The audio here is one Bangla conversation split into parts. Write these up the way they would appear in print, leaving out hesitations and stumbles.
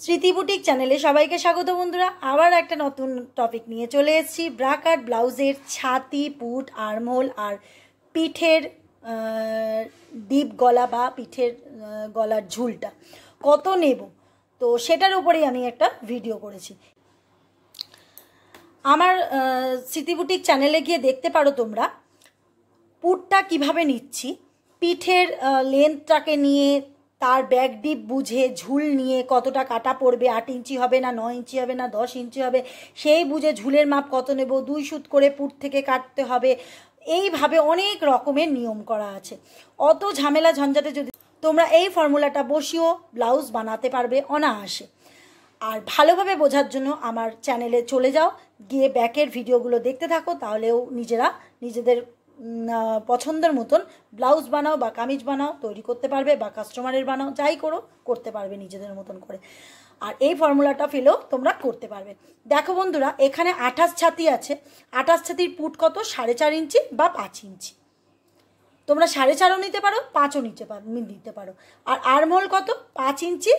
স্মৃতি বুটিক চ্যানেলে সবাইকে স্বাগত বন্ধুরা। আবার একটা নতুন টপিক নিয়ে চলে এসেছি। ব্রা কাট ব্লাউজের ছাতি, পুট, আর্মহোল আর পিঠের ডিপ গলা বা পিঠের গলার ঝুলটা কত নেব, তো সেটার উপরেই আমি একটা ভিডিও করেছি। আমার স্মৃতি বুটিক চ্যানেলে গিয়ে দেখতে পারো তোমরা পুটটা কিভাবে নিচ্ছি, পিঠের লেন্থটাকে নিয়ে তার ব্যাক ডিপ বুঝে ঝুল নিয়ে কতটা কাটা পড়বে, 8 ইঞ্চি হবে না 9 ইঞ্চি হবে না 10 ইঞ্চি হবে, সেই বুঝে ঝুলের মাপ কত নেব, 2 সুত করে পুট থেকে কাটতে হবে। এইভাবে অনেক রকমের নিয়ম করা আছে। অত ঝামেলা ঝঞ্ঝাটে যদি তোমরা এই ফর্মুলাটা বসিও ব্লাউজ বানাতে পারবে অনায়াসে। আর ভালোভাবে বোঝার জন্য আমার চ্যানেলে চলে যাও, গিয়ে ব্যাকের ভিডিওগুলো দেখতে থাকো, তাহলেও নিজেদের পছন্দের মতন ব্লাউজ বানাও বা কামিজ বানাও, তৈরি করতে পারবে, বা কাস্টমারের বানাও, যাই করো করতে পারবে নিজেদের মতন করে। আর এই ফর্মুলাটা ফেলেও তোমরা করতে পারবে। দেখো বন্ধুরা, এখানে 28 ছাতি আছে। 28 ছাতির পুট কত? 4.5 ইঞ্চি বা 5 ইঞ্চি। তোমরা 4.5ও নিতে পারো, 5ও নিতে পারো। আর আর্মহোল কত? 5 ইঞ্চি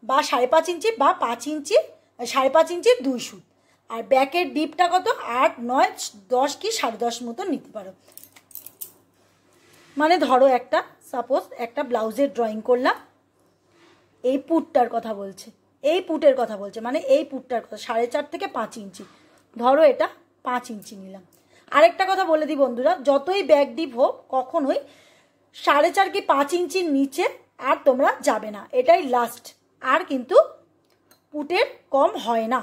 বা 5.5 ইঞ্চি বা 5 ইঞ্চি, 5.5 ইঞ্চি 2 সুত। আর ব্যাকের ডিপটা কত? 8, 9, 10 কি 10.5 মতন নিতে পারো। মানে ধরো সাপোজ একটা ব্লাউজের ড্রয়িং করলাম, এই পুটটার কথা বলছে, এই পুটের কথা বলছে, মানে এই পুটটার কথা 4.5 থেকে 5 ইঞ্চি। ধরো এটা 5 ইঞ্চি নিলাম। আরেকটা কথা বলে দিই বন্ধুরা, যতই ব্যাক ডিপ হোক কখনোই 4.5 কি 5 ইঞ্চির নিচে আর তোমরা যাবে না, এটাই লাস্ট। আর কিন্তু পুটের কম হয় না।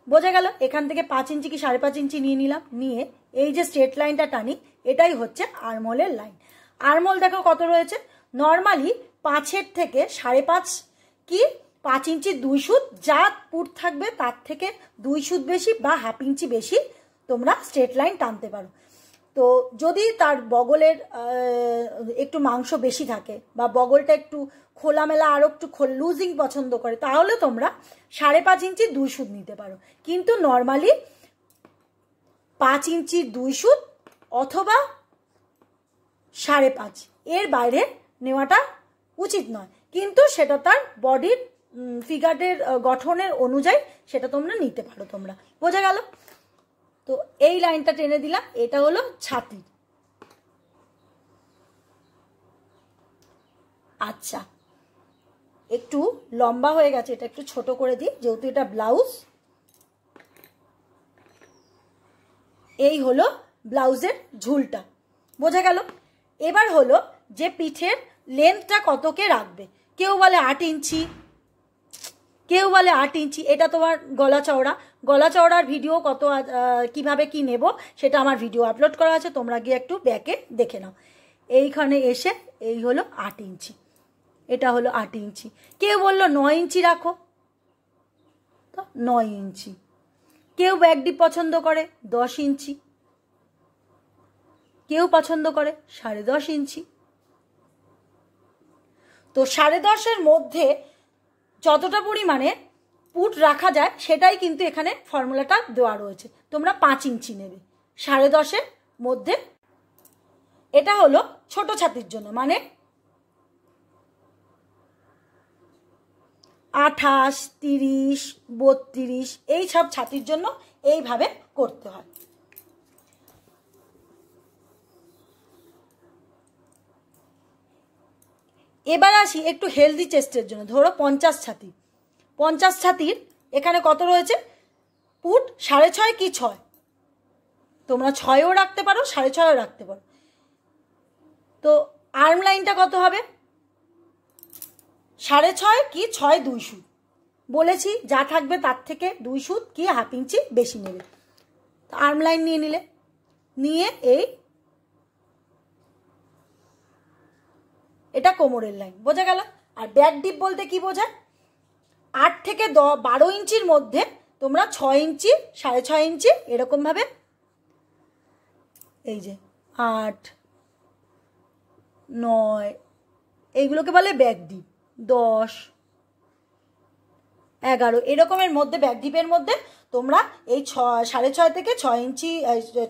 বোঝা গেল? এখান থেকে 5 ইঞ্চি কি 5.5 ইঞ্চি নিয়ে নিলাম, নিয়ে এই যে স্ট্রেট লাইনটা টানি, এটাই হচ্ছে আর্মহোলের লাইন। আর্মহোল দেখো কত রয়েছে, নর্মালি 5-এর থেকে 5.5 কি 5 ইঞ্চি 2 সুত, যা পুট থাকবে তার থেকে 2 সুত বেশি বা 1/2 ইঞ্চি বেশি তোমরা স্ট্রেট লাইন টানতে পারো। তো যদি তার বগলের একটু মাংস বেশি থাকে বা বগলটা একটু খোলামেলা আরও একটু লুজিং পছন্দ করে, তাহলে তোমরা 5.5 ইঞ্চি 2 সুত নিতে পারো। কিন্তু নর্মালি 5 ইঞ্চি 2 সুত অথবা 5.5, এর বাইরে নেওয়াটা উচিত নয়। কিন্তু সেটা তার বডির ফিগারের গঠনের অনুযায়ী সেটা তোমরা নিতে পারো। তোমরা বোঝা গেল? তো এই লাইনটা টেনে দিলাম, এটা হলো ছাতি। আচ্ছা, একটু লম্বা হয়ে গেছে, এটা একটু ছোট করে দিই, যেহেতু এটা ব্লাউজ। এই হলো ব্লাউজের ঝুলটা। বোঝা গেল? এবার হলো যে পিঠের লেন্থটা কতকে রাখবে। কেউ বলে 8 ইঞ্চি, কেউ বলে 8 ইঞ্চি। এটা তোমার গলা চওড়ার ভিডিও কত কিভাবে কি নেব সেটা আমার ভিডিও আপলোড করা আছে, তোমরা গিয়ে একটু ব্যাকে দেখে নাও। এইখানে এসে এই হলো 8 ইঞ্চি, এটা হলো 8 ইঞ্চি। কেউ বললো 9 ইঞ্চি রাখো, তো 9 ইঞ্চি। কেউ ব্যাক ডিপ পছন্দ করে 10 ইঞ্চি, কেউ পছন্দ করে 10.5 ইঞ্চি। তো 10.5-এর মধ্যে যতটা পরিমাণে পুট রাখা যায় সেটাই কিন্তু এখানে ফর্মুলাটা দেওয়া রয়েছে। তোমরা 5 ইঞ্চি নেবে 10.5-এর মধ্যে। এটা হলো ছোট ছাতির জন্য, মানে 28, 30, 32 এই সব ছাতির জন্য এইভাবে করতে হয়। এবার আসি একটু হেলদি চেস্টের জন্য। ধরো 50 ছাতি, 50 ছাতির এখানে কত রয়েছে? পুট 6.5 কি 6, তোমরা 6ও রাখতে পারো 6.5ও রাখতে পারো। তো আর্ম লাইনটা কত হবে? 6.5 কি 6 2 সুত। বলেছি যা থাকবে তার থেকে 2 সুত কি 1/2 ইঞ্চি বেশি নেবে। তো আর্ম লাইন নিয়ে নিলে, নিয়ে এটা কোমরের লাইন। বোঝা গেল? আর ব্যাক ডিপ বলতে কি বোঝায়? 8 থেকে 12 ইঞ্চির মধ্যে তোমরা 6 ইঞ্চি 6.5 ইঞ্চি এরকম ভাবে, এই যে 8, 9 এইগুলোকে বলে ব্যাক ডিপ। 10, 11 এরকমের মধ্যে ব্যাক ডিপের মধ্যে তোমরা এই 6.5 থেকে 6 ইঞ্চি,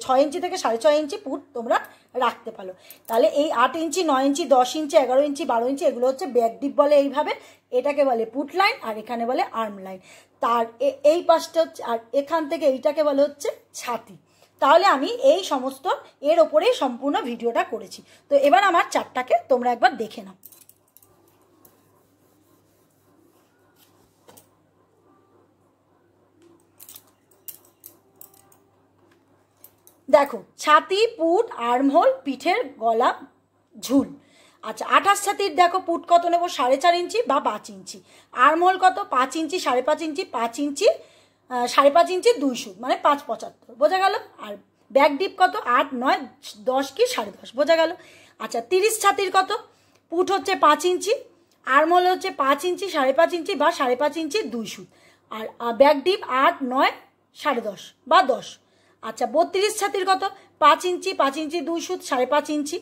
6 ইঞ্চি থেকে 6.5 ইঞ্চি পুট তোমরা রাখতে পারো। তাহলে এই 8 ইঞ্চি, 9 ইঞ্চি, 10 ইঞ্চি, 11 ইঞ্চি, 12 ইঞ্চি এগুলো হচ্ছে ব্যাক ডিপ বলে এইভাবে, এটাকে বলে পুট লাইন আর এখানে বলে আর্ম লাইন। তার এই পাশটা হচ্ছে, আর এখান থেকে এইটাকে বলে হচ্ছে ছাতি। তাহলে আমি এই সমস্ত এর ওপরেই সম্পূর্ণ ভিডিওটা করেছি। তো এবার আমার চারটাকে তোমরা একবার দেখে নাও। দেখো, ছাতি, পুট, আর্মহোল, পিঠের গলা, ঝুল। আচ্ছা, 28 ছাতির দেখো পুট কত নেব, 4.5 ইঞ্চি বা 5 ইঞ্চি। আর্মহোল কত, 5 ইঞ্চি, 5.5 ইঞ্চি, 5 ইঞ্চি, 5.5 ইঞ্চি 2 সুত, মানে 5.75, বোঝা গেল। আর ব্যাক ডিপ কত, 8, 9, 10 কি 10.5, বোঝা গেল। আচ্ছা, 30 ছাতির কত, পুট হচ্ছে 5 ইঞ্চি, আর্মহোল হচ্ছে 5 ইঞ্চি, 5.5 ইঞ্চি বা 5.5 ইঞ্চি 2 সুত, আর ব্যাক ডিপ 8, 9, 10.5 বা 10। আচ্ছা, 32 ছাতির কত, 5 ইঞ্চি, 5 ইঞ্চি 2 সুত, 5.5 ইঞ্চি।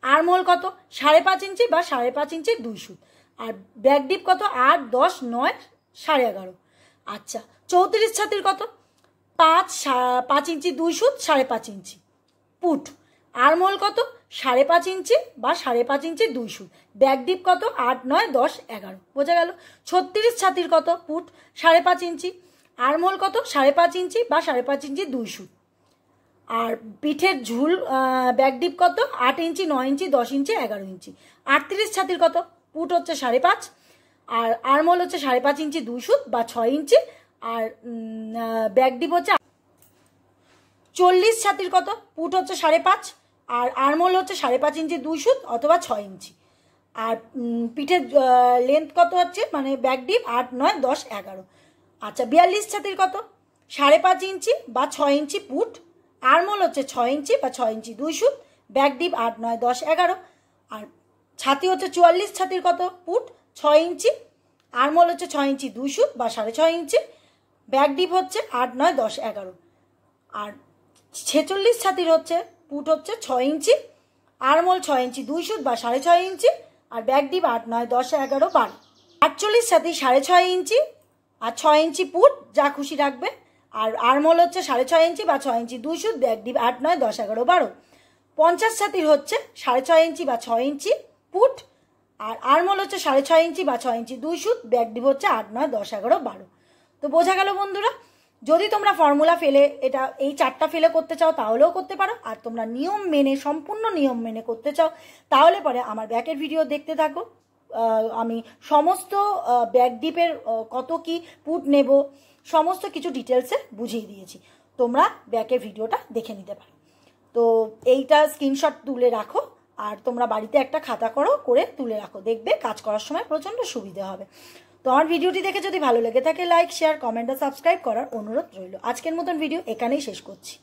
আর্মহোল কত, 5.5 ইঞ্চি বা 5.5 ইঞ্চি 2 সুত, আর ব্যাক ডিপ কত, 8, 10, 9, 11.5। আচ্ছা, 34 ছাতির কত, 5 ইঞ্চি 2 সুত, 5.5 ইঞ্চি পুট। আর্মহোল কত, 5.5 ইঞ্চি বা 5.5 ইঞ্চি 2 সুত, ব্যাক ডিপ কত, 8, 9, 10, 11, বোঝা গেল। 36 ছাতির কত, পুট 5.5 ইঞ্চি, আর্মহোল কত, 5.5 ইঞ্চি বা 5.5 ইঞ্চি 2 সুত, আর পিঠের ঝুল ব্যাক ডিপ কত, 8 ইঞ্চি, 9 ইঞ্চি, 10 ইঞ্চি, 11 ইঞ্চি। 38 ছাতির কত, পুট হচ্ছে 5.5, আর আর্মহোল হচ্ছে 5.5 ইঞ্চি 2 সুত বা 6 ইঞ্চি, আর ব্যাক ডিপ হচ্ছে। 40 ছাতির কত, পুট হচ্ছে 5.5, আর আর্মহোল হচ্ছে 5.5 ইঞ্চি 2 সুত অথবা 6 ইঞ্চি, আর পিঠের লেন্থ কত হচ্ছে, মানে ব্যাক ডিপ 8, 9, 10, 11। আচ্ছা, 42 ছাতির কত, 5.5 ইঞ্চি বা 6 ইঞ্চি পুট, আর্মহোল হচ্ছে 6 ইঞ্চি বা 6 ইঞ্চি 2 সুত, ব্যাক ডিপ 8, 9, 10, 11। আর ছাতি হচ্ছে 44 ছাতির কত, পুট 6 ইঞ্চি, আর্মহোল হচ্ছে 6 ইঞ্চি 2 সুত বা 6.5 ইঞ্চি, ব্যাক ডিপ হচ্ছে 8, 9, 10, 11। আর 46 ছাতির হচ্ছে পুট হচ্ছে 6 ইঞ্চি, আর্মহোল 6 ইঞ্চি 2 সুত বা 6.5 ইঞ্চি, আর ব্যাক ডিপ 8, 9, 10, 11, 12। 48 ছাতি 6.5 ইঞ্চি আর 6 ইঞ্চি পুট, যা খুশি রাখবে, আর আর্মহোল হচ্ছে 6.5 ইঞ্চি বা 6 ইঞ্চি 2 সুত, ব্যাক ডিপ 8, 9, 10, 11, 12। 50 ছাতির হচ্ছে 6.5 ইঞ্চি বা 6 ইঞ্চি পুট, আর আর্মহোল হচ্ছে 6.5 ইঞ্চি বা 6 ইঞ্চি 2 সুত, ব্যাক ডিপ হচ্ছে 8, 9, 10, 11, 12। তো বোঝা গেল বন্ধুরা। যদি তোমরা ফর্মুলা ফেলে এই চারটা ফেলে করতে চাও তাহলেও করতে পারো, আর তোমরা নিয়ম মেনে, সম্পূর্ণ নিয়ম মেনে করতে চাও তাহলে পরে আমার ব্যাকের ভিডিও দেখতে থাকো। আমি সমস্ত ব্যাক ডিপের কত কি পুট নেব সমস্ত কিছু ডিটেলসে বুঝিয়ে দিয়েছি, তোমরা ব্যাকের ভিডিওটা দেখে নিতে পারো। তো এইটা স্ক্রিনশট তুলে রাখো, আর তোমরা বাড়িতে একটা খাতা করে তুলে রাখো, দেখবে কাজ করার সময় প্রচণ্ড সুবিধা হবে। তো আমার ভিডিওটি দেখে যদি ভালো লেগে থাকে লাইক, শেয়ার, কমেন্ট আর সাবস্ক্রাইব করার অনুরোধ রইল। আজকের মতন ভিডিও এখানেই শেষ করছি।